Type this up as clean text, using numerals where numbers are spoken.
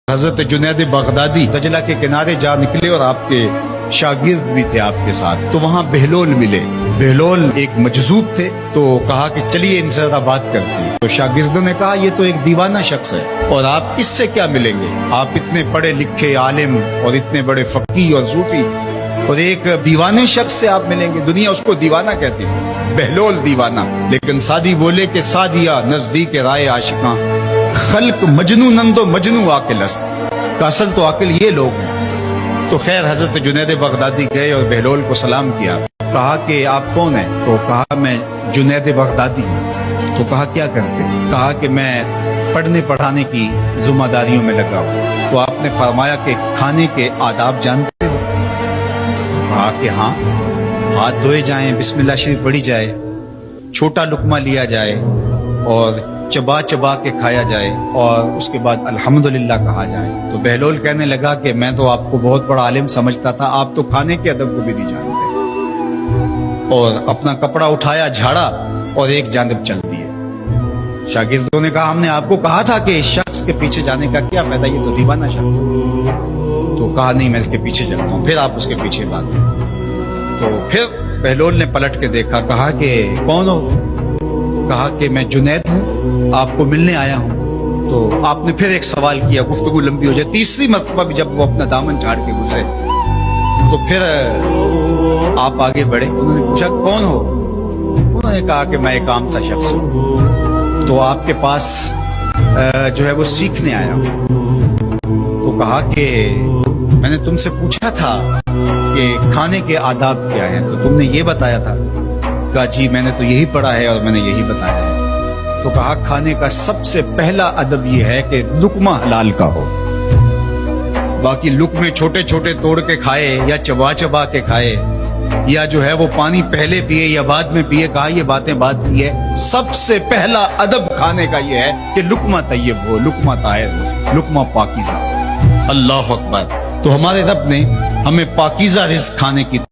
حضرت جنید بغدادی دجلہ کے کنارے جا نکلے اور آپ کے شاگرد بھی تھے آپ کے ساتھ، تو وہاں بہلول ملے۔ بہلول ایک مجذوب تھے، تو کہا کہ چلیے ان سے ذرا بات کرتے ہیں۔ تو شاگردوں نے کہا یہ تو ایک دیوانہ شخص ہے اور آپ اس سے کیا ملیں گے؟ آپ اتنے پڑھے لکھے عالم اور اتنے بڑے فقیہ اور صوفی، اور ایک دیوانے شخص سے آپ ملیں گے؟ دنیا اس کو دیوانہ کہتی ہے، بہلول دیوانہ۔ لیکن سادی بولے کہ سادیا نزدیک رائے عاشقاں، خلق مجنونند و مجنو عاقل است، کا اصل تو عاقل یہ لوگ ہیں۔ تو خیر حضرت جنید بغدادی گئے اور بہلول کو سلام کیا، کہا کہ آپ کون ہیں؟ تو کہا میں جنید بغدادی ہوں۔ تو کہا کیا کرتے؟ کہا کہ میں پڑھنے پڑھانے کی ذمہ داریوں میں لگا ہوں۔ تو آپ نے فرمایا کہ کھانے کے آداب جانتے ہو؟ کہا کہ ہاں، ہاتھ دھوئے جائیں، بسم اللہ شریف پڑھی جائے، چھوٹا لقمہ لیا جائے اور چبا چبا کے کھایا جائے، اور اس کے بعد الحمدللہ کہا جائے۔ تو بہلول کہنے لگا کہ میں تو آپ کو بہت بڑا عالم سمجھتا تھا، آپ تو کھانے کے ادب کو بھی نہیں جانتے۔ اور اپنا کپڑا اٹھایا، جھاڑا اور ایک جانب چل دیے۔ شاگردوں نے کہا ہم نے آپ کو کہا تھا کہ اس شخص کے پیچھے جانے کا کیا فائدہ، یہ تو دیوانہ شخص ہے۔ تو کہا نہیں میں اس کے پیچھے جاتا ہوں۔ پھر آپ اس کے پیچھے بھاگے۔ تو پھر بہلول نے پلٹ کے دیکھا، کہا کہ کون ہو؟ کہا کہ میں جنید ہوں، آپ کو ملنے آیا ہوں۔ تو آپ نے پھر ایک سوال کیا، گفتگو لمبی ہو جائے۔ تیسری مرتبہ بھی جب وہ اپنا دامن جھاڑ کے گزرے تو پھر آپ آگے بڑھے۔ انہوں نے پوچھا کون ہو؟ انہوں نے کہا کہ میں ایک عام سا شخص ہوں، تو آپ کے پاس جو ہے وہ سیکھنے آیا ہوں۔ تو کہا کہ میں نے تم سے پوچھا تھا کہ کھانے کے آداب کیا ہیں، تو تم نے یہ بتایا تھا۔ کہا جی میں نے تو یہی پڑھا ہے اور میں نے یہی بتایا ہے۔ تو کہا کھانے کا سب سے پہلا ادب یہ ہے کہ لقمہ حلال کا ہو، باقی لقمے چھوٹے چھوٹے توڑ کے کھائے یا چبا چبا کے کھائے، یا جو ہے وہ پانی پہلے پیے یا بعد میں پیے، کہا یہ باتیں بات کی ہے۔ سب سے پہلا ادب کھانے کا یہ ہے کہ لقمہ طیب ہو، لقمہ طاہر ہو، لقمہ پاکیزہ۔ اللہ اکبر۔ تو ہمارے رب نے ہمیں پاکیزہ رزق کھانے کی